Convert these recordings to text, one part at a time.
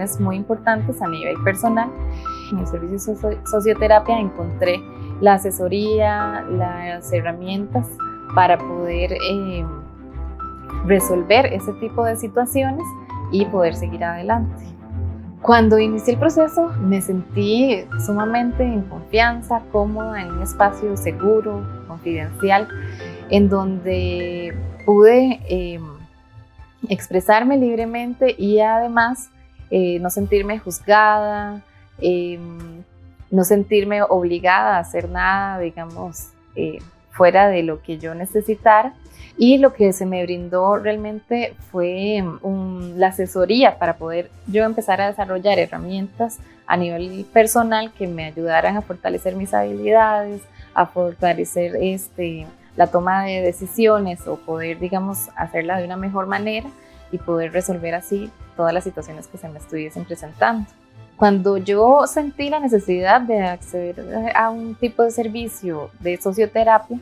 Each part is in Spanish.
situaciones muy importantes a nivel personal. En el servicio de socioterapia encontré la asesoría, las herramientas para poder resolver ese tipo de situaciones y poder seguir adelante. Cuando inicié el proceso me sentí sumamente en confianza, cómoda, en un espacio seguro, confidencial, en donde pude expresarme libremente y además no sentirme juzgada, no sentirme obligada a hacer nada, digamos, fuera de lo que yo necesitara. Y lo que se me brindó realmente fue la asesoría para poder yo empezar a desarrollar herramientas a nivel personal que me ayudaran a fortalecer mis habilidades, a fortalecer la toma de decisiones o poder, digamos, hacerla de una mejor manera y poder resolver así todas las situaciones que se me estuviesen presentando. Cuando yo sentí la necesidad de acceder a un tipo de servicio de socioterapia,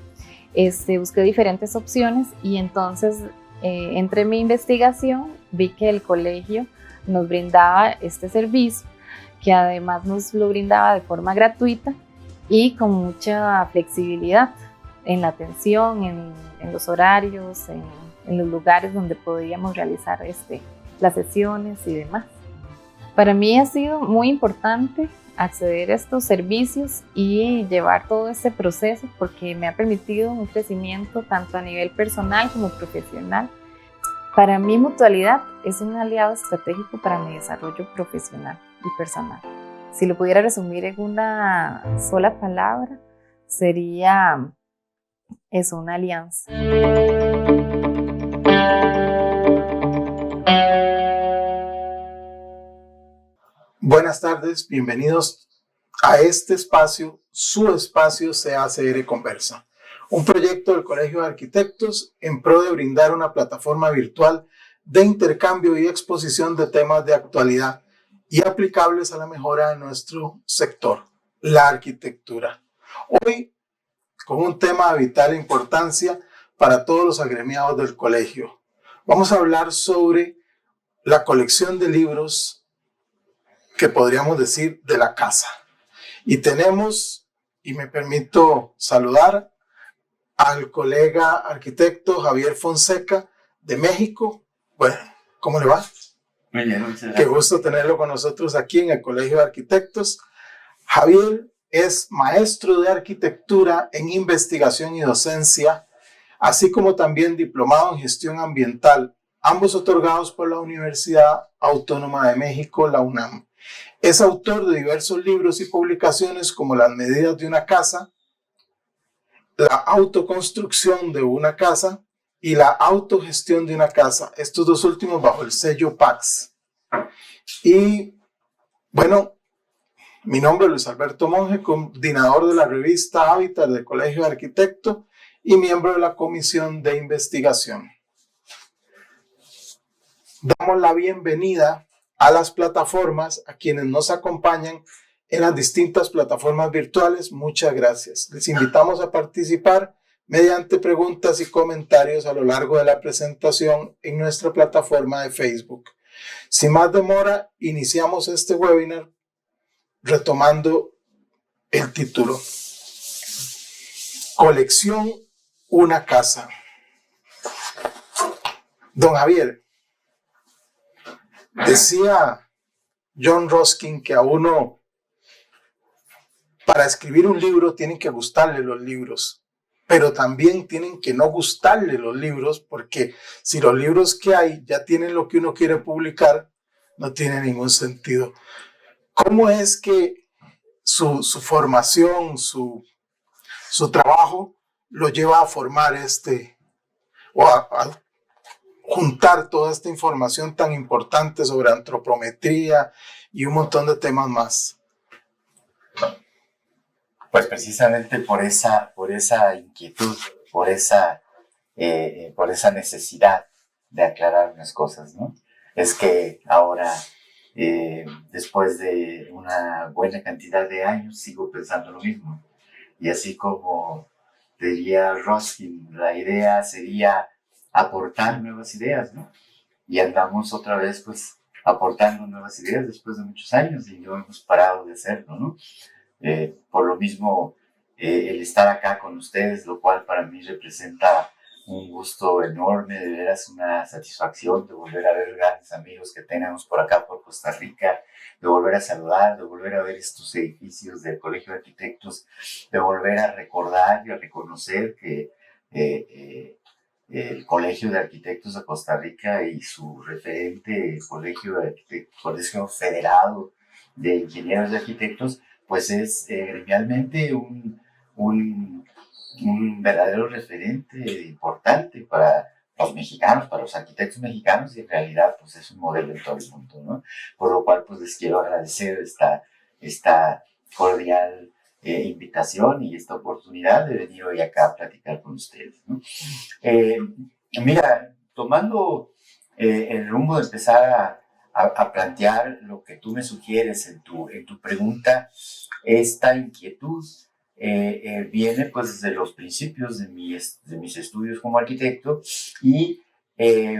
busqué diferentes opciones y entonces entre mi investigación vi que el colegio nos brindaba este servicio, que además nos lo brindaba de forma gratuita y con mucha flexibilidad en la atención, en los horarios, en los lugares donde podíamos realizar las sesiones y demás. Para mí ha sido muy importante acceder a estos servicios y llevar todo este proceso porque me ha permitido un crecimiento tanto a nivel personal como profesional. Para mí, Mutualidad es un aliado estratégico para mi desarrollo profesional y personal. Si lo pudiera resumir en una sola palabra, sería una alianza. Buenas tardes, bienvenidos a este espacio, su espacio CACR Conversa, un proyecto del Colegio de Arquitectos en pro de brindar una plataforma virtual de intercambio y exposición de temas de actualidad y aplicables a la mejora de nuestro sector, la arquitectura. Hoy, con un tema de vital importancia para todos los agremiados del colegio, vamos a hablar sobre la colección de libros que podríamos decir de la casa. Y tenemos, y me permito saludar al colega arquitecto Javier Fonseca de México. Bueno, ¿cómo le va? Muy bien, muchas gracias. Qué gusto tenerlo con nosotros aquí en el Colegio de Arquitectos. Javier es maestro de arquitectura en investigación y docencia, así como también diplomado en gestión ambiental, ambos otorgados por la Universidad Autónoma de México, la UNAM. Es autor de diversos libros y publicaciones como Las medidas de una casa, La autoconstrucción de una casa y La autogestión de una casa, estos dos últimos bajo el sello Pax. Y bueno, mi nombre es Luis Alberto Monge, coordinador de la revista Hábitat del Colegio de Arquitectos y miembro de la Comisión de Investigación. Damos la bienvenida a las plataformas, a quienes nos acompañan en las distintas plataformas virtuales. Muchas gracias. Les invitamos a participar mediante preguntas y comentarios a lo largo de la presentación en nuestra plataforma de Facebook. Sin más demora, iniciamos este webinar retomando el título. Colección Una Casa. Don Javier, decía John Ruskin que a uno, para escribir un libro, tienen que gustarle los libros, pero también tienen que no gustarle los libros, porque si los libros que hay ya tienen lo que uno quiere publicar, no tiene ningún sentido. ¿Cómo es que su formación, su trabajo lo lleva a formar o a juntar toda esta información tan importante sobre antropometría y un montón de temas más? Pues precisamente por esa inquietud, por esa necesidad de aclarar unas cosas, ¿no? Es que ahora, después de una buena cantidad de años, sigo pensando lo mismo. Y así como diría Ruskin, la idea sería aportar nuevas ideas, ¿no? Y andamos otra vez, pues, aportando nuevas ideas después de muchos años y no hemos parado de hacerlo, ¿no? Por lo mismo, el estar acá con ustedes, lo cual para mí representa un gusto enorme, de veras una satisfacción de volver a ver grandes amigos que tenemos por acá, por Costa Rica, de volver a saludar, de volver a ver estos edificios del Colegio de Arquitectos, de volver a recordar y a reconocer que el Colegio de Arquitectos de Costa Rica y su referente, el Colegio de Arquitectos, Colegio Federado de Ingenieros de Arquitectos, pues es gremialmente un verdadero referente importante para los mexicanos, para los arquitectos mexicanos, y en realidad pues es un modelo en todo el mundo, ¿no? Por lo cual pues les quiero agradecer esta cordial invitación y esta oportunidad de venir hoy acá a platicar con ustedes, ¿no? Mira, tomando el rumbo de empezar a plantear lo que tú me sugieres en tu pregunta, esta inquietud viene pues desde los principios de mis estudios como arquitecto y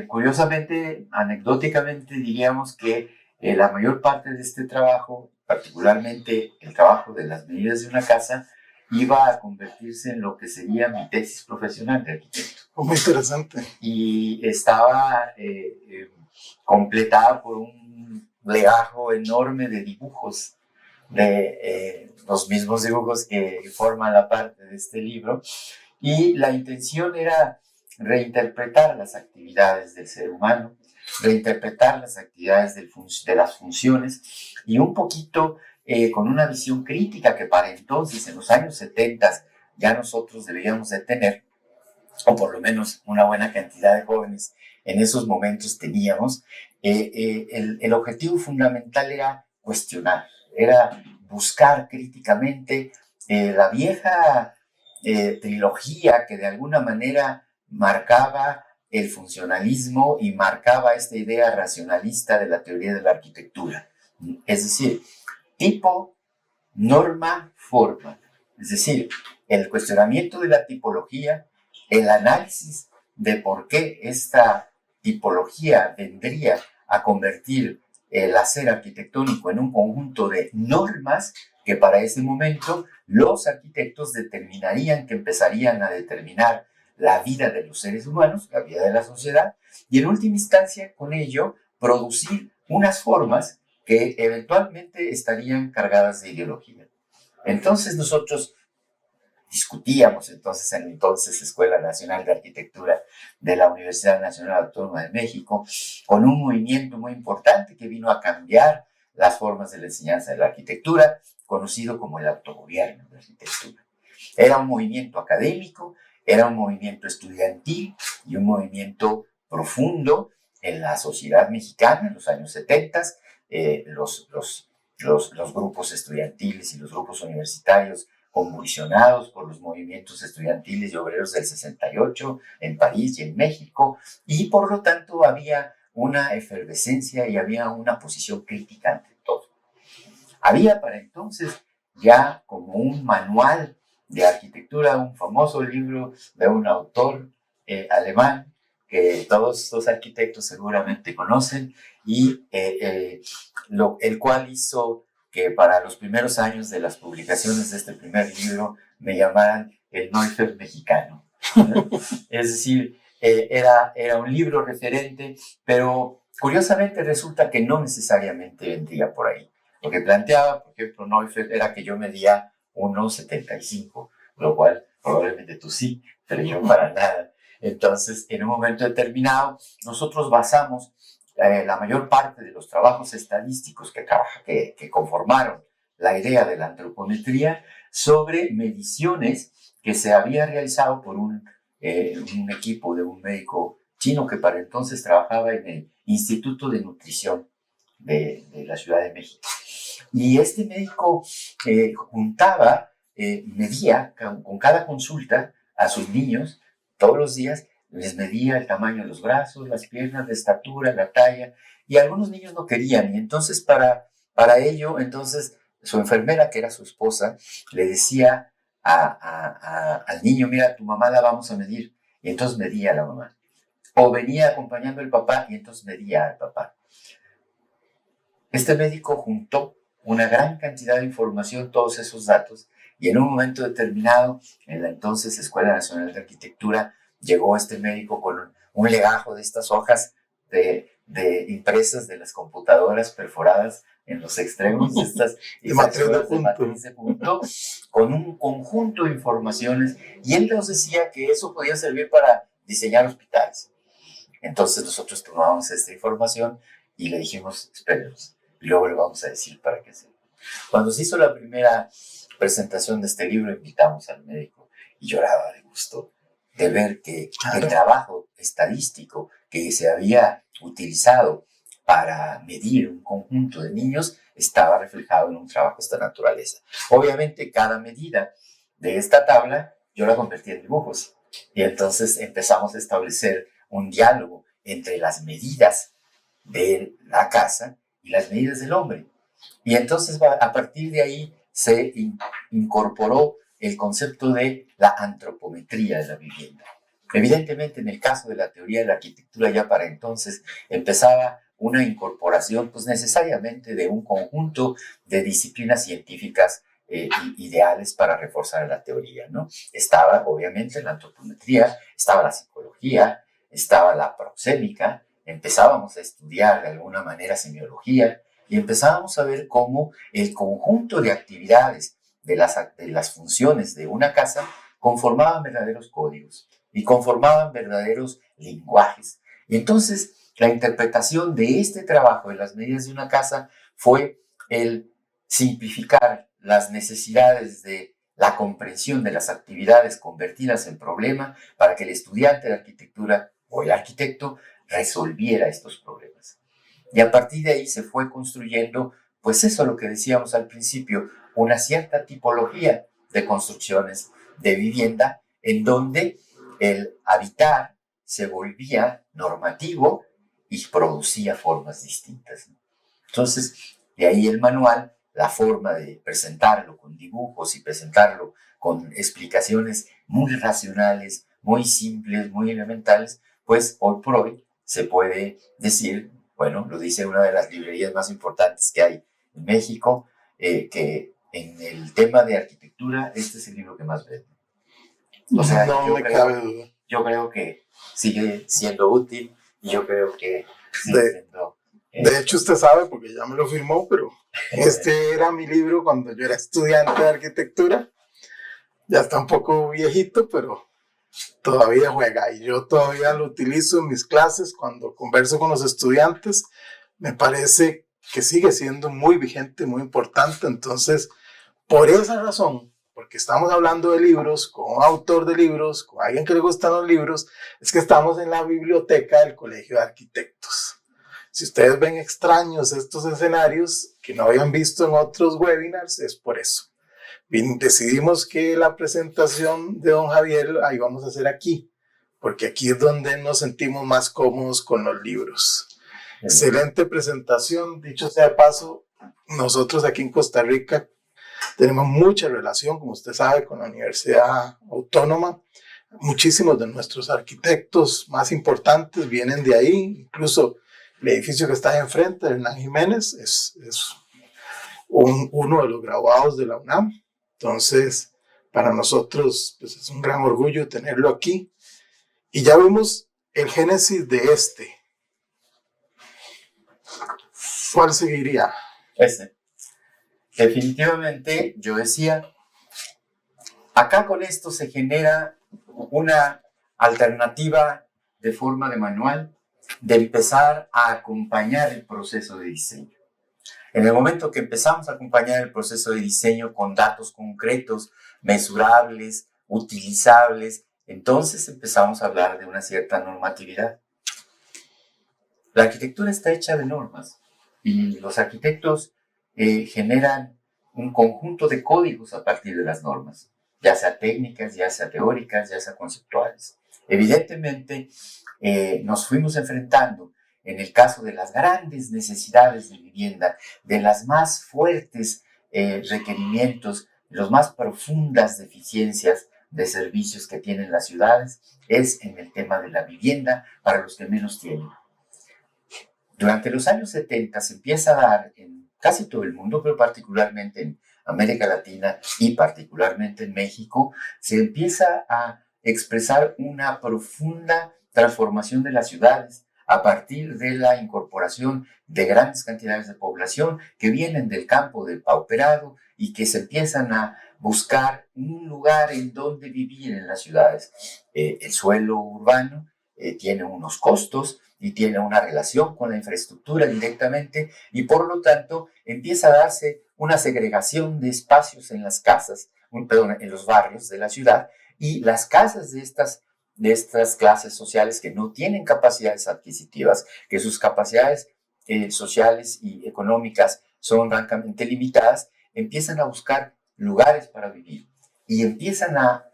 curiosamente, anecdóticamente diríamos que la mayor parte de este trabajo, particularmente el trabajo de las medidas de una casa, iba a convertirse en lo que sería mi tesis profesional de arquitecto. Muy interesante. Y estaba completada por un legajo enorme de dibujos, de los mismos dibujos que forman la parte de este libro, y la intención era reinterpretar las actividades del ser humano, reinterpretar las actividades de las funciones, y un poquito con una visión crítica que para entonces, en los años 70, ya nosotros deberíamos de tener, o por lo menos una buena cantidad de jóvenes en esos momentos teníamos. El objetivo fundamental era cuestionar, era buscar críticamente la vieja trilogía que de alguna manera marcaba el funcionalismo y marcaba esta idea racionalista de la teoría de la arquitectura. Es decir, tipo, norma, forma. Es decir, el cuestionamiento de la tipología, el análisis de por qué esta tipología vendría a convertir el hacer arquitectónico en un conjunto de normas que para ese momento los arquitectos determinarían, que empezarían a determinar la vida de los seres humanos, la vida de la sociedad, y en última instancia con ello producir unas formas que eventualmente estarían cargadas de ideología. Entonces nosotros discutíamos entonces en la entonces Escuela Nacional de Arquitectura de la Universidad Nacional Autónoma de México, con un movimiento muy importante que vino a cambiar las formas de la enseñanza de la arquitectura, conocido como el autogobierno de la arquitectura. Era un movimiento académico, era un movimiento estudiantil y un movimiento profundo en la sociedad mexicana en los años 70. Los grupos estudiantiles y los grupos universitarios convulsionados por los movimientos estudiantiles y obreros del 68 en París y en México, y por lo tanto había una efervescencia y había una posición crítica ante todo. Había para entonces ya como un manual de arquitectura, un famoso libro de un autor alemán que todos los arquitectos seguramente conocen, y el cual hizo que para los primeros años de las publicaciones de este primer libro me llamaran el Neufeld mexicano. Es decir, era un libro referente, pero curiosamente resulta que no necesariamente vendría por ahí. Lo que planteaba, por ejemplo, Neufeld era que yo medía 1,75, lo cual probablemente tú sí, pero yo para nada. Entonces, en un momento determinado, nosotros basamos la mayor parte de los trabajos estadísticos que conformaron la idea de la antropometría sobre mediciones que se había realizado por un equipo de un médico chino que para entonces trabajaba en el Instituto de Nutrición de la Ciudad de México. Y este médico medía con cada consulta a sus niños todos los días, les medía el tamaño de los brazos, las piernas, la estatura, la talla, y algunos niños no querían, y entonces para ello, entonces su enfermera, que era su esposa, le decía al niño, mira, tu mamá la vamos a medir, y entonces medía a la mamá. O venía acompañando el papá, y entonces medía al papá. Este médico juntó una gran cantidad de información, todos esos datos, y en un momento determinado, en la entonces Escuela Nacional de Arquitectura, llegó este médico con un legajo de estas hojas de impresas de las computadoras perforadas en los extremos de estas impresoras de matriz de punto, con un conjunto de informaciones, y él nos decía que eso podía servir para diseñar hospitales. Entonces nosotros tomamos esta información y le dijimos, espérenos, y luego le vamos a decir para qué sirve. Cuando se hizo la primera presentación de este libro, invitamos al médico y lloraba de gusto de ver que el trabajo estadístico que se había utilizado para medir un conjunto de niños estaba reflejado en un trabajo de esta naturaleza. Obviamente, cada medida de esta tabla yo la convertí en dibujos, y entonces empezamos a establecer un diálogo entre las medidas de la casa y las medidas del hombre. Y entonces a partir de ahí se incorporó el concepto de la antropometría de la vivienda. Evidentemente, en el caso de la teoría de la arquitectura, ya para entonces empezaba una incorporación pues necesariamente de un conjunto de disciplinas científicas ideales para reforzar la teoría, ¿no? Estaba obviamente la antropometría, estaba la psicología, estaba la proxémica, empezábamos a estudiar de alguna manera semiología y empezábamos a ver cómo el conjunto de actividades de las funciones de una casa conformaban verdaderos códigos y conformaban verdaderos lenguajes. Y entonces la interpretación de este trabajo de las medidas de una casa fue el simplificar las necesidades de la comprensión de las actividades convertidas en problema para que el estudiante de arquitectura o el arquitecto resolviera estos problemas. Y a partir de ahí se fue construyendo, pues eso lo que decíamos al principio, una cierta tipología de construcciones de vivienda en donde el habitar se volvía normativo y producía formas distintas. Entonces, de ahí el manual, la forma de presentarlo con dibujos y presentarlo con explicaciones muy racionales, muy simples, muy elementales, pues hoy por hoy se puede decir, bueno, lo dice una de las librerías más importantes que hay en México, que en el tema de arquitectura, este es el libro que más vende. O sea, yo creo que sigue siendo útil y yo creo que sigue siendo... De hecho, usted sabe, porque ya me lo firmó, pero este era mi libro cuando yo era estudiante de arquitectura. Ya está un poco viejito, pero todavía juega y yo todavía lo utilizo en mis clases cuando converso con los estudiantes. Me parece que sigue siendo muy vigente, muy importante. Entonces, por esa razón, porque estamos hablando de libros, con un autor de libros, con alguien que le gustan los libros, es que estamos en la biblioteca del Colegio de Arquitectos. Si ustedes ven extraños estos escenarios que no habían visto en otros webinars, es por eso. Bien, decidimos que la presentación de don Javier la íbamos a hacer aquí, porque aquí es donde nos sentimos más cómodos con los libros. Excelente presentación. Dicho sea de paso, nosotros aquí en Costa Rica tenemos mucha relación, como usted sabe, con la Universidad Autónoma. Muchísimos de nuestros arquitectos más importantes vienen de ahí. Incluso el edificio que está ahí enfrente, Hernán Jiménez, es uno de los graduados de la UNAM. Entonces, para nosotros pues, es un gran orgullo tenerlo aquí. Y ya vimos el génesis de este. ¿Cuál seguiría? Definitivamente, yo decía, acá con esto se genera una alternativa de forma de manual de empezar a acompañar el proceso de diseño. En el momento que empezamos a acompañar el proceso de diseño con datos concretos, mesurables, utilizables, entonces empezamos a hablar de una cierta normatividad. La arquitectura está hecha de normas y los arquitectos generan un conjunto de códigos a partir de las normas, ya sea técnicas, ya sea teóricas, ya sea conceptuales. Evidentemente, nos fuimos enfrentando en el caso de las grandes necesidades de vivienda, de las más fuertes requerimientos, de las más profundas deficiencias de servicios que tienen las ciudades, es en el tema de la vivienda para los que menos tienen. Durante los años 70 se empieza a dar en casi todo el mundo, pero particularmente en América Latina y particularmente en México, se empieza a expresar una profunda transformación de las ciudades a partir de la incorporación de grandes cantidades de población que vienen del campo depauperado y que se empiezan a buscar un lugar en donde vivir en las ciudades. El suelo urbano tiene unos costos y tiene una relación con la infraestructura directamente y por lo tanto empieza a darse una segregación de espacios en las casas, en los barrios de la ciudad, y las casas de estas clases sociales que no tienen capacidades adquisitivas, que sus capacidades sociales y económicas son francamente limitadas, empiezan a buscar lugares para vivir y empiezan a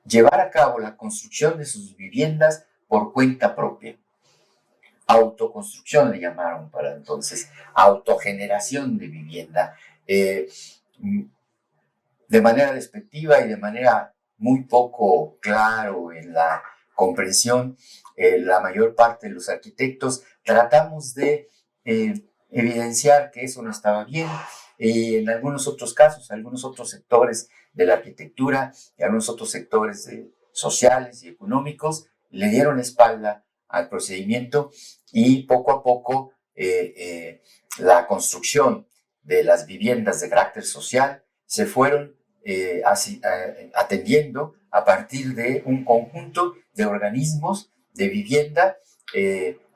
llevar a cabo la construcción de sus viviendas por cuenta propia. Autoconstrucción le llamaron para entonces, autogeneración de vivienda, de manera despectiva y de manera muy poco claro en la comprensión. La mayor parte de los arquitectos tratamos de evidenciar que eso no estaba bien. En algunos otros casos, algunos otros sectores de la arquitectura y algunos otros sectores sociales y económicos le dieron espalda al procedimiento y poco a poco la construcción de las viviendas de carácter social se fueron atendiendo a partir de un conjunto de organismos de vivienda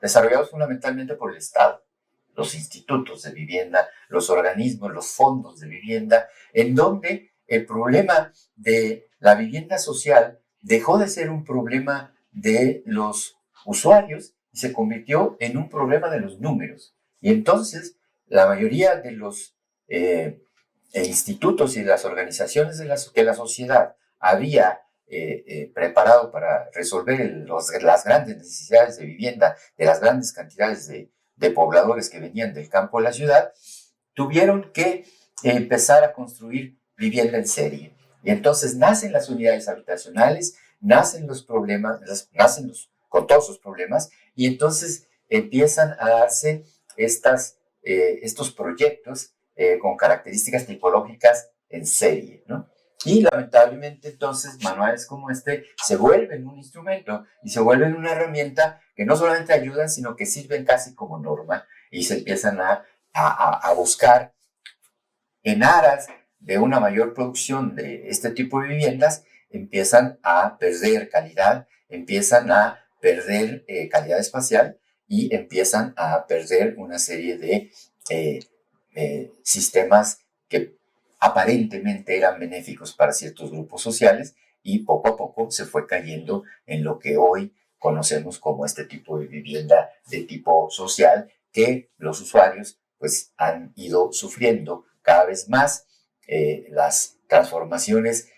desarrollados fundamentalmente por el Estado, los institutos de vivienda, los organismos, los fondos de vivienda, en donde el problema de la vivienda social dejó de ser un problema de los usuarios y se convirtió en un problema de los números. Y entonces la mayoría de los institutos y de las organizaciones que la sociedad había preparado para resolver las grandes necesidades de vivienda de las grandes cantidades de pobladores que venían del campo a la ciudad, tuvieron que empezar a construir vivienda en serie. Y entonces nacen las unidades habitacionales, nacen los problemas, con todos sus problemas, y entonces empiezan a darse estos proyectos con características tipológicas en serie, ¿no? Y lamentablemente entonces manuales como este se vuelven un instrumento y se vuelven una herramienta que no solamente ayudan, sino que sirven casi como norma y se empiezan a buscar en aras de una mayor producción de este tipo de viviendas, empiezan a perder calidad, empiezan a perder calidad espacial y empiezan a perder una serie de sistemas que aparentemente eran benéficos para ciertos grupos sociales y poco a poco se fue cayendo en lo que hoy conocemos como este tipo de vivienda de tipo social que los usuarios pues han ido sufriendo cada vez más las transformaciones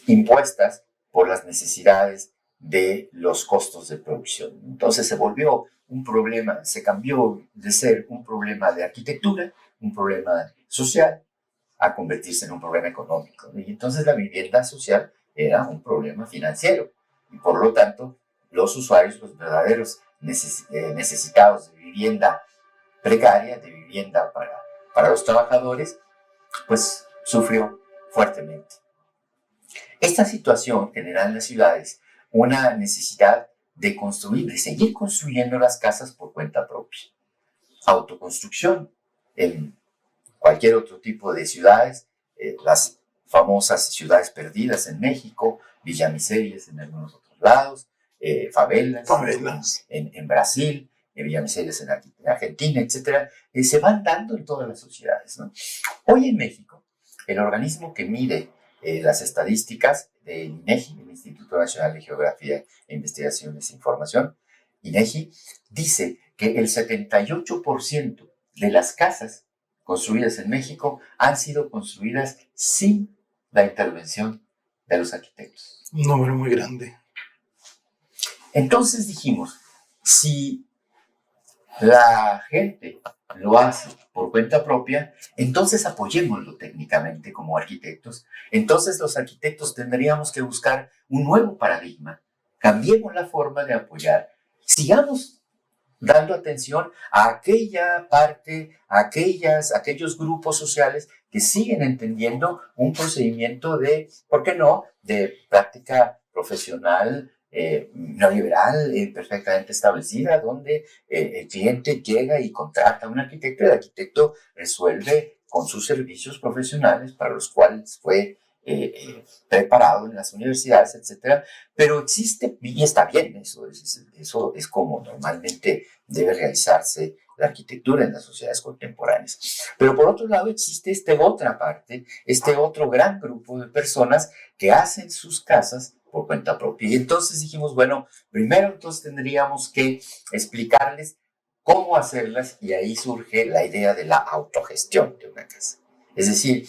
impuestas por las necesidades de los costos de producción. Entonces se volvió un problema, se cambió de ser un problema de arquitectura, un problema social, a convertirse en un problema económico. Y entonces la vivienda social era un problema financiero. Y por lo tanto, los usuarios, los verdaderos necesitados de vivienda precaria, de vivienda para los trabajadores, pues sufrió fuertemente. Esta situación genera en las ciudades una necesidad de construir, de seguir construyendo las casas por cuenta propia. Autoconstrucción en cualquier otro tipo de ciudades, las famosas ciudades perdidas en México, villamiserias en algunos otros lados, favelas. En Brasil, villamiserias en Argentina, etc. Se van dando en todas las sociedades, ¿no? Hoy en México, el organismo que mide las estadísticas del INEGI, el Instituto Nacional de Geografía e Investigaciones e Información, INEGI, dice que el 78% de las casas construidas en México han sido construidas sin la intervención de los arquitectos. Un número muy grande. Entonces dijimos, si la gente lo hace por cuenta propia, entonces apoyémoslo técnicamente como arquitectos. Entonces los arquitectos tendríamos que buscar un nuevo paradigma. Cambiemos la forma de apoyar sigamos dando atención a aquella parte, a aquellos grupos sociales que siguen entendiendo un procedimiento de, ¿por qué no?, de práctica profesional neoliberal perfectamente establecida, donde el cliente llega y contrata a un arquitecto y el arquitecto resuelve con sus servicios profesionales para los cuales fue preparado en las universidades, etcétera. Pero existe, y está bien, eso es como normalmente debe realizarse la arquitectura en las sociedades contemporáneas. Pero por otro lado existe esta otra parte, este otro gran grupo de personas que hacen sus casas por cuenta propia. Y entonces dijimos, bueno, primero entonces tendríamos que explicarles cómo hacerlas, y ahí surge la idea de la autogestión de una casa. Es decir,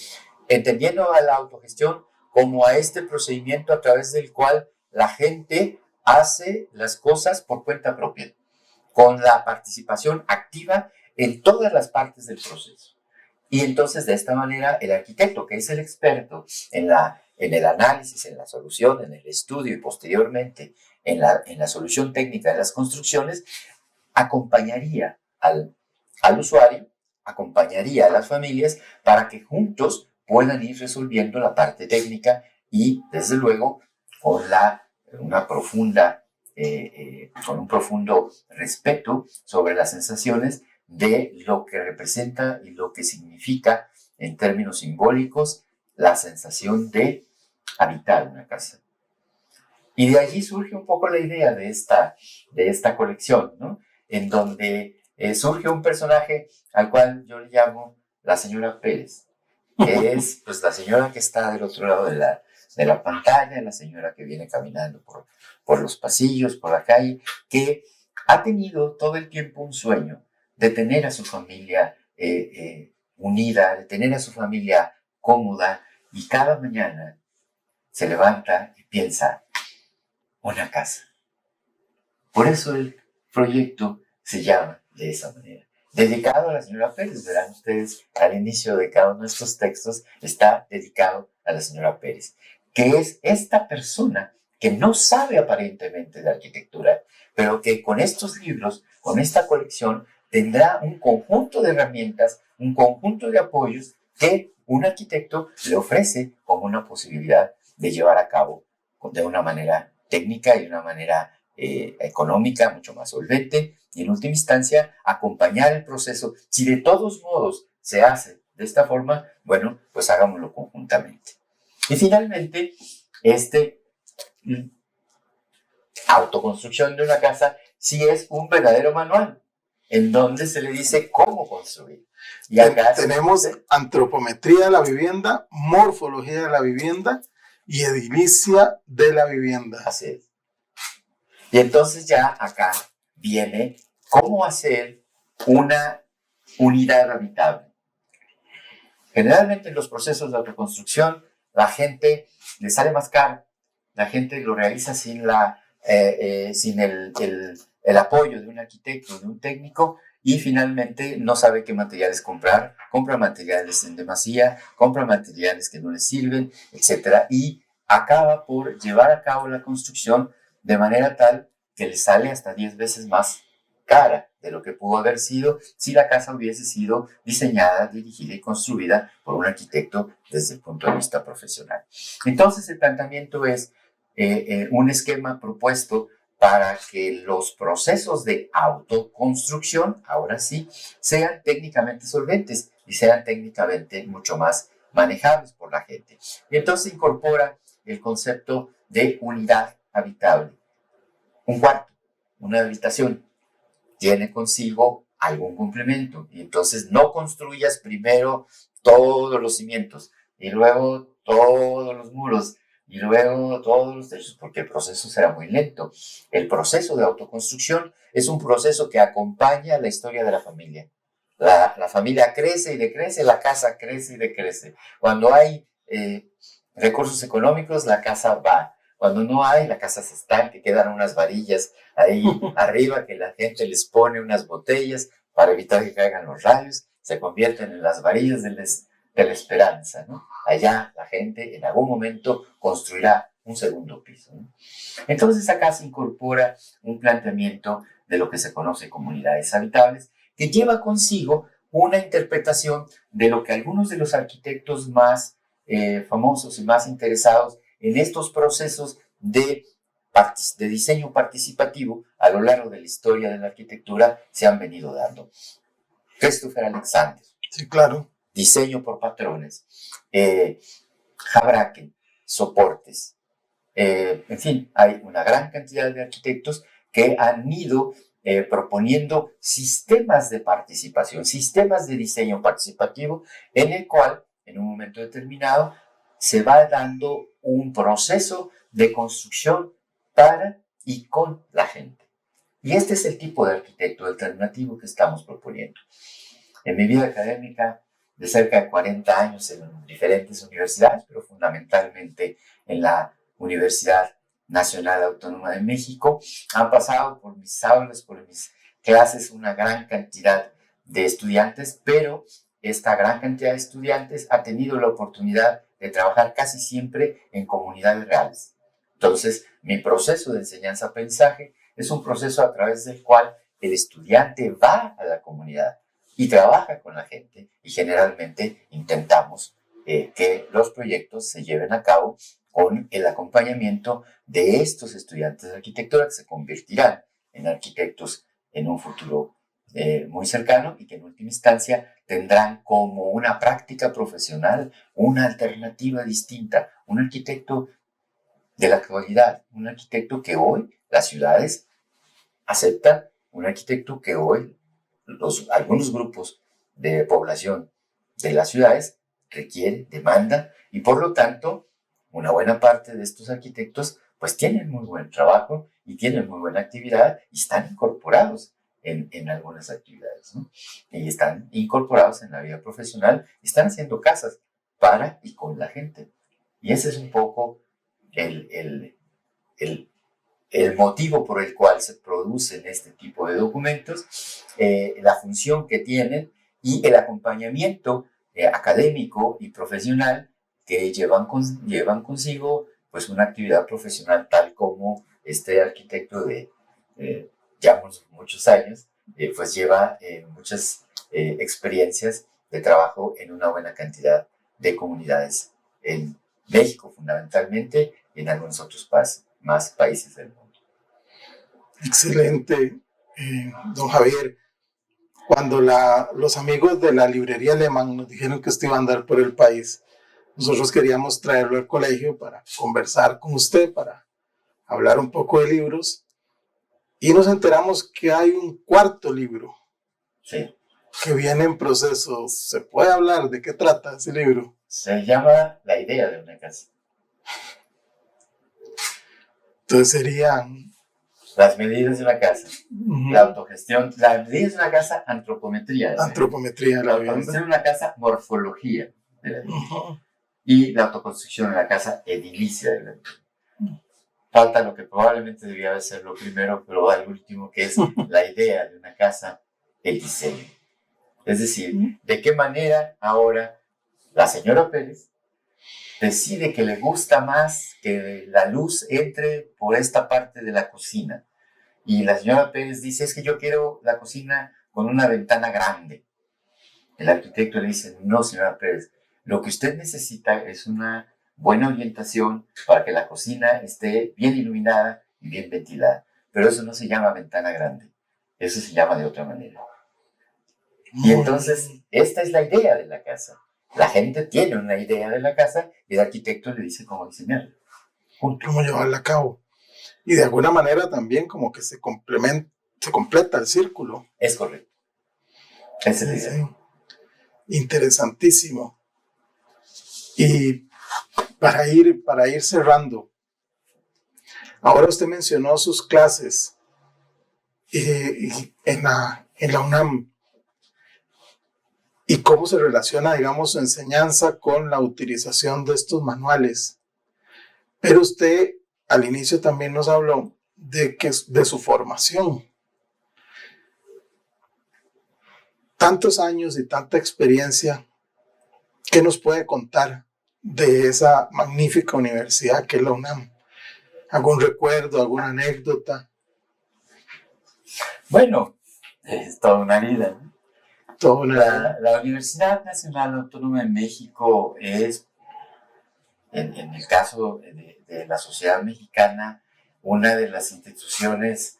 entendiendo a la autogestión como a este procedimiento a través del cual la gente hace las cosas por cuenta propia, con la participación activa en todas las partes del proceso. Y entonces, de esta manera, el arquitecto, que es el experto en el análisis, en la solución, en el estudio y posteriormente en la solución técnica de las construcciones, acompañaría al usuario, acompañaría a las familias para que juntos puedan ir resolviendo la parte técnica y, desde luego, con un profundo respeto sobre las sensaciones de lo que representa y lo que significa en términos simbólicos la sensación de habitar una casa. Y de allí surge un poco la idea de esta colección, ¿no? En donde surge un personaje al cual yo le llamo la señora Pérez, que es pues la señora que está del otro lado de la pantalla, la señora que viene caminando por los pasillos, por la calle, que ha tenido todo el tiempo un sueño de tener a su familia unida, de tener a su familia cómoda, y cada mañana se levanta y piensa, una casa. Por eso el proyecto se llama de esa manera. Dedicado a la señora Pérez. Verán ustedes, al inicio de cada uno de estos textos está dedicado a la señora Pérez, que es esta persona que no sabe aparentemente de arquitectura, pero que con estos libros, con esta colección, tendrá un conjunto de herramientas, un conjunto de apoyos que un arquitecto le ofrece como una posibilidad de llevar a cabo de una manera técnica y de una manera económica mucho más solvente, y en última instancia acompañar el proceso. Si de todos modos se hace de esta forma, bueno, pues hagámoslo conjuntamente. Y finalmente, autoconstrucción de una casa sí es un verdadero manual en donde se le dice cómo construir. Y acá tenemos antropometría de la vivienda, morfología de la vivienda y edilicia de la vivienda. Así es. Y entonces ya acá viene cómo hacer una unidad habitable. Generalmente en los procesos de autoconstrucción la gente le sale más caro, la gente lo realiza sin el apoyo de un arquitecto, de un técnico, y finalmente no sabe qué materiales comprar, compra materiales en demasía, compra materiales que no le sirven, etc. Y acaba por llevar a cabo la construcción de manera tal que le sale hasta 10 veces más cara de lo que pudo haber sido si la casa hubiese sido diseñada, dirigida y construida por un arquitecto desde el punto de vista profesional. Entonces el planteamiento es un esquema propuesto para que los procesos de autoconstrucción, ahora sí, sean técnicamente solventes y sean técnicamente mucho más manejables por la gente. Y entonces incorpora el concepto de unidad habitable. Un cuarto, una habitación, tiene consigo algún complemento, y entonces no construyas primero todos los cimientos y luego todos los muros y luego todos los techos, porque el proceso será muy lento. El proceso de autoconstrucción es un proceso que acompaña la historia de la familia. La familia crece y decrece, la casa crece y decrece. Cuando hay recursos económicos, la casa va. Cuando no hay, la casa se estanca, quedan unas varillas ahí arriba que la gente les pone unas botellas para evitar que caigan los rayos, se convierten en las varillas de la esperanza, ¿no? Allá la gente en algún momento construirá un segundo piso, ¿no? Entonces acá se incorpora un planteamiento de lo que se conoce comunidades habitables, que lleva consigo una interpretación de lo que algunos de los arquitectos más famosos y más interesados en estos procesos de diseño participativo a lo largo de la historia de la arquitectura se han venido dando. Christopher Alexander. Sí, claro. Diseño por patrones. Houbraken, soportes. En fin, hay una gran cantidad de arquitectos que han ido proponiendo sistemas de participación, sistemas de diseño participativo, en el cual, en un momento determinado, se va dando un proceso de construcción para y con la gente. Y este es el tipo de arquitecto alternativo que estamos proponiendo. En mi vida académica, de cerca de 40 años en diferentes universidades, pero fundamentalmente en la Universidad Nacional Autónoma de México, han pasado por mis aulas, por mis clases, una gran cantidad de estudiantes, pero esta gran cantidad de estudiantes ha tenido la oportunidad de trabajar casi siempre en comunidades reales. Entonces, mi proceso de enseñanza-aprendizaje es un proceso a través del cual el estudiante va a la comunidad y trabaja con la gente, y generalmente intentamos que los proyectos se lleven a cabo con el acompañamiento de estos estudiantes de arquitectura que se convertirán en arquitectos en un futuro muy cercano y que en última instancia tendrán como una práctica profesional una alternativa distinta, un arquitecto de la actualidad, un arquitecto que hoy las ciudades aceptan, un arquitecto que hoy algunos grupos de población de las ciudades requieren, demandan, y por lo tanto una buena parte de estos arquitectos pues tienen muy buen trabajo y tienen muy buena actividad y están incorporados en algunas actividades, ¿no? Y están incorporados en la vida profesional, están haciendo casas para y con la gente. Y ese es un poco el motivo por el cual se producen este tipo de documentos, la función que tienen y el acompañamiento académico y profesional que llevan consigo pues una actividad profesional tal como este arquitecto de ya muchos años pues lleva muchas experiencias de trabajo en una buena cantidad de comunidades en México fundamentalmente y en algunos otros más países del mundo. Excelente, don Javier. Cuando los amigos de la librería Alemán nos dijeron que usted iba a andar por el país, nosotros queríamos traerlo al colegio para conversar con usted, para hablar un poco de libros, y nos enteramos que hay un cuarto libro sí, que viene en proceso. ¿Se puede hablar de qué trata ese libro? Se llama La idea de una casa. Entonces serían las medidas de una casa, la autogestión, las medidas de una casa, antropometría. Antropometría de la la autogestión vivienda. de una casa, morfología de la vivienda. Y la autoconstrucción de la casa, edilicia de la vivienda. Falta lo que probablemente debía ser lo primero, pero al último, que es la idea de una casa, el diseño. Es decir, de qué manera ahora la señora Pérez decide que le gusta más que la luz entre por esta parte de la cocina. Y la señora Pérez dice, es que yo quiero la cocina con una ventana grande. El arquitecto le dice, no, señora Pérez, lo que usted necesita es una buena orientación para que la cocina esté bien iluminada y bien ventilada. Pero eso no se llama ventana grande, eso se llama de otra manera. Y entonces, esta es la idea de la casa. La gente tiene una idea de la casa y el arquitecto le dice cómo diseñarla. Cómo llevarla a cabo. Y de alguna manera también como que se completa el círculo. Es correcto. Esa es la idea. Sí. Interesantísimo. Y para ir cerrando, ahora usted mencionó sus clases en la UNAM. Y cómo se relaciona, digamos, su enseñanza con la utilización de estos manuales. Pero usted al inicio también nos habló de su formación. Tantos años y tanta experiencia, ¿qué nos puede contar de esa magnífica universidad que es la UNAM? ¿Algún recuerdo, alguna anécdota? Bueno, es toda una vida, ¿no? Toda una... La Universidad Nacional Autónoma de México es, en el caso de la sociedad mexicana, una de las instituciones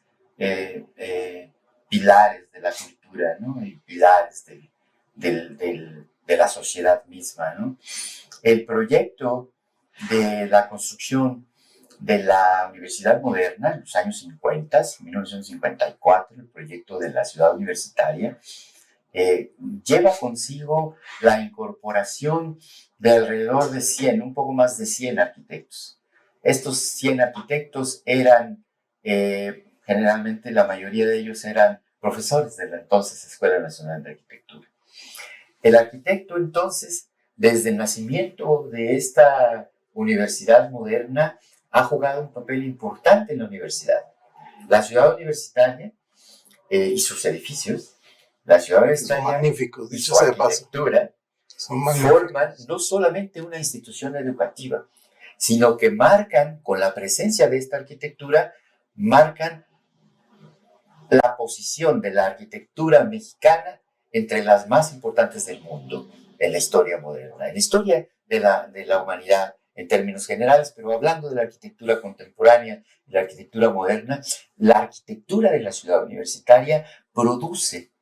pilares de la cultura, ¿no? Y pilares de la sociedad misma, ¿no? El proyecto de la construcción de la Universidad Moderna en los años 50, 1954, el proyecto de la ciudad universitaria, lleva consigo la incorporación de alrededor de 100, un poco más de 100 arquitectos. Estos 100 arquitectos eran, generalmente la mayoría de ellos eran profesores de la entonces Escuela Nacional de Arquitectura. El arquitecto entonces, desde el nacimiento de esta universidad moderna, ha jugado un papel importante en la universidad. La ciudad universitaria y sus edificios, la ciudad universitaria son magníficos, y su arquitectura forman no solamente una institución educativa, sino que marcan, con la presencia de esta arquitectura, marcan la posición de la arquitectura mexicana entre las más importantes del mundo en la historia moderna, en la historia de la humanidad en términos generales, pero hablando de la arquitectura contemporánea y la arquitectura moderna, la arquitectura de la ciudad universitaria produce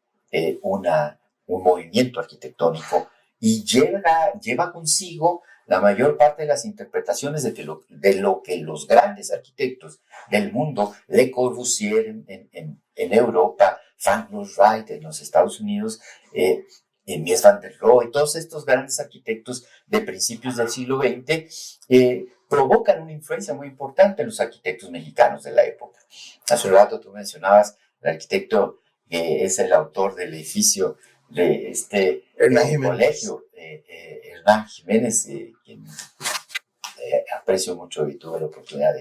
un movimiento arquitectónico y lleva consigo la mayor parte de las interpretaciones de lo que los grandes arquitectos del mundo, Le Corbusier en Europa, Frank Lloyd Wright en los Estados Unidos, Mies van der Rohe, todos estos grandes arquitectos de principios del siglo XX provocan una influencia muy importante en los arquitectos mexicanos de la época. Hace un rato tú mencionabas el arquitecto que es el autor del edificio de este colegio, Hernán Jiménez, quien aprecio mucho y tuve la oportunidad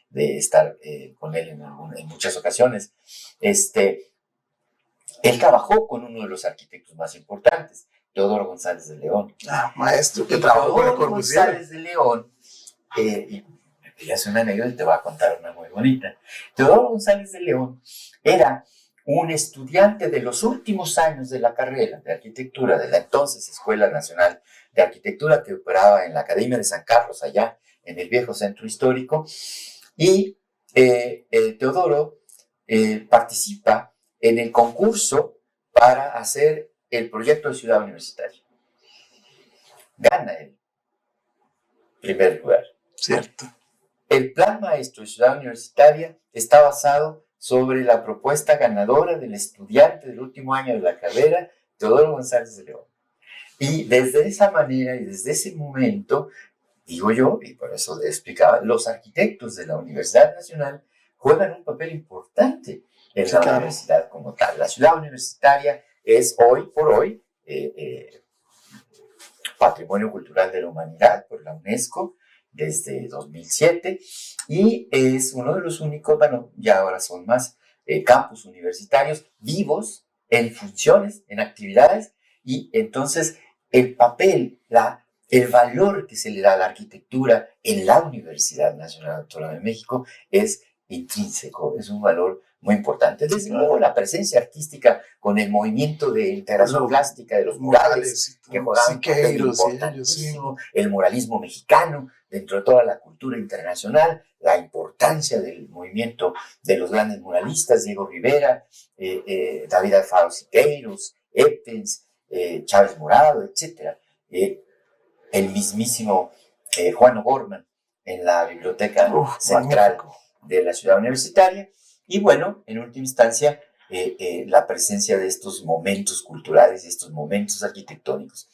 de estar con él en muchas ocasiones. Él trabajó con uno de los arquitectos más importantes, Teodoro González de León. Maestro, que trabajó con el Corbusier. González de León, y es una anécdota y te voy a contar una muy bonita. Teodoro González de León era un estudiante de los últimos años de la carrera de arquitectura de la entonces Escuela Nacional de Arquitectura que operaba en la Academia de San Carlos, allá en el viejo centro histórico, y Teodoro participa en el concurso para hacer el proyecto de ciudad universitaria. Gana el primer lugar. Cierto. El plan maestro de ciudad universitaria está basado sobre la propuesta ganadora del estudiante del último año de la carrera, Teodoro González de León. Y desde esa manera y desde ese momento, digo yo, y por eso le explicaba, los arquitectos de la Universidad Nacional juegan un papel importante en la universidad como tal. La ciudad universitaria es hoy por hoy Patrimonio Cultural de la Humanidad por la UNESCO desde 2007 y es uno de los únicos, bueno, ya ahora son más campus universitarios vivos en funciones, en actividades, y entonces el papel, el valor que se le da a la arquitectura en la Universidad Nacional Autónoma de México es intrínseco, es un valor muy importante. Desde luego la presencia artística con el movimiento de integración plástica de los murales que jugaban un papel importantísimo, el muralismo mexicano dentro de toda la cultura internacional, la importancia del movimiento de los grandes muralistas, Diego Rivera, David Alfaro Siqueiros, Ebdens, Chávez Morado, etc. El mismísimo Juan O'Gorman en la biblioteca central de la ciudad universitaria. Y bueno, en última instancia, la presencia de estos momentos culturales y estos momentos arquitectónicos.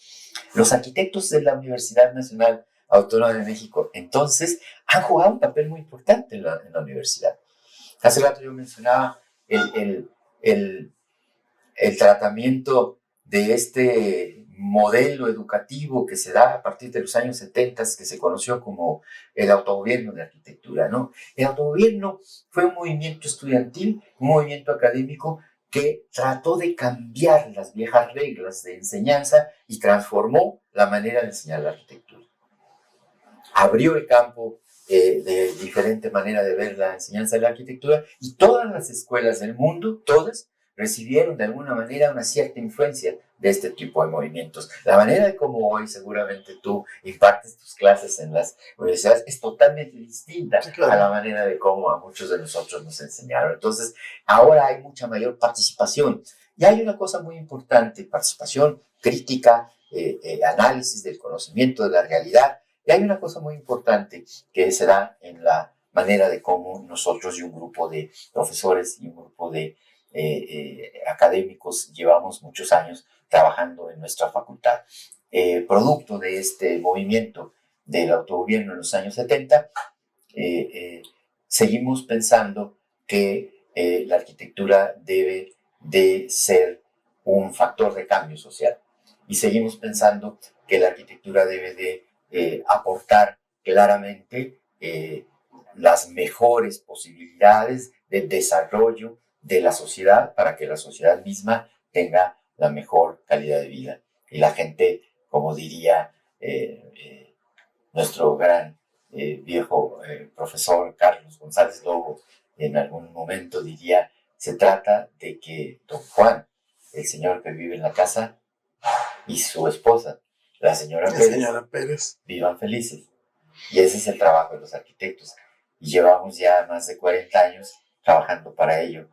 Los arquitectos de la Universidad Nacional Autónoma de México, entonces, han jugado un papel muy importante en la universidad. Hace rato yo mencionaba el tratamiento de este modelo educativo que se da a partir de los años 70, que se conoció como el autogobierno de arquitectura, ¿no? El autogobierno fue un movimiento estudiantil, un movimiento académico que trató de cambiar las viejas reglas de enseñanza y transformó la manera de enseñar la arquitectura. Abrió el campo de diferente manera de ver la enseñanza de la arquitectura, y todas las escuelas del mundo, todas, recibieron de alguna manera una cierta influencia de este tipo de movimientos. La manera de cómo hoy seguramente tú impartes tus clases en las universidades es totalmente distinta, sí, claro, a la manera de cómo a muchos de nosotros nos enseñaron. Entonces, ahora hay mucha mayor participación. Y hay una cosa muy importante: participación crítica, análisis del conocimiento de la realidad. Y hay una cosa muy importante que se da en la manera de cómo nosotros y un grupo de profesores y un grupo de académicos llevamos muchos años trabajando en nuestra facultad. Producto de este movimiento del autogobierno en los años 70, seguimos pensando que la arquitectura debe de ser un factor de cambio social, y seguimos pensando que la arquitectura debe de aportar claramente las mejores posibilidades de desarrollo de la sociedad para que la sociedad misma tenga la mejor calidad de vida. Y la gente, como diría nuestro gran viejo profesor Carlos González Lobo, en algún momento diría: se trata de que don Juan, el señor que vive en la casa, y su esposa, la señora Pérez, vivan felices. Y ese es el trabajo de los arquitectos. Y llevamos ya más de 40 años trabajando para ello.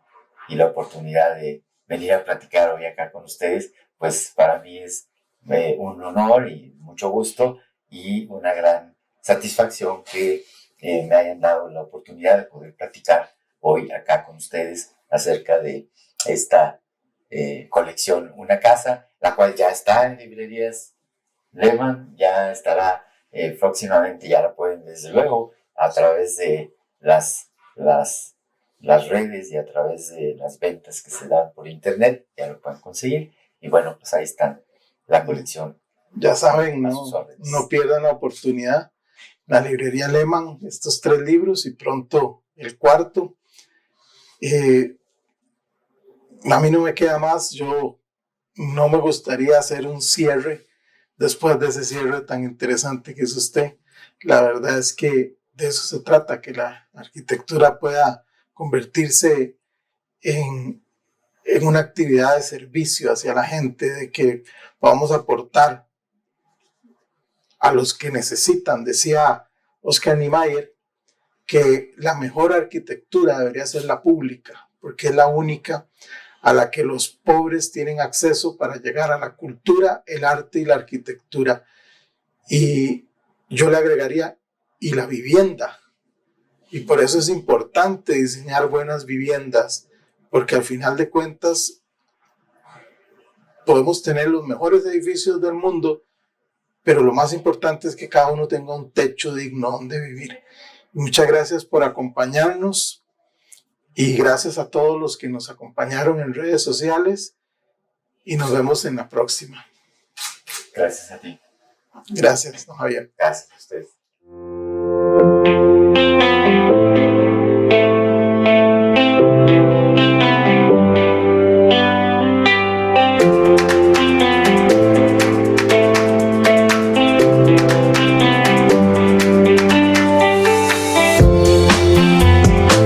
Y la oportunidad de venir a platicar hoy acá con ustedes, pues para mí es un honor y mucho gusto, y una gran satisfacción que me hayan dado la oportunidad de poder platicar hoy acá con ustedes acerca de esta colección Una Casa, la cual ya está en librerías Lehmann, ya estará próximamente, ya la pueden desde luego a través de las redes y a través de las ventas que se dan por internet, ya lo pueden conseguir. Y bueno, pues ahí están la colección. Ya saben, no pierdan la oportunidad. La librería Lehmann, estos 3 libros y pronto el 4. A mí no me queda más. Yo no me gustaría hacer un cierre después de ese cierre tan interesante que hizo usted. La verdad es que de eso se trata, que la arquitectura pueda convertirse en una actividad de servicio hacia la gente, de que podamos aportar a los que necesitan. Decía Oscar Niemeyer que la mejor arquitectura debería ser la pública, porque es la única a la que los pobres tienen acceso para llegar a la cultura, el arte y la arquitectura. Y yo le agregaría, y la vivienda. Y por eso es importante diseñar buenas viviendas, porque al final de cuentas podemos tener los mejores edificios del mundo, pero lo más importante es que cada uno tenga un techo digno donde vivir. Muchas gracias por acompañarnos y gracias a todos los que nos acompañaron en redes sociales, y nos vemos en la próxima. Gracias a ti. Gracias, don Javier. Gracias a ustedes.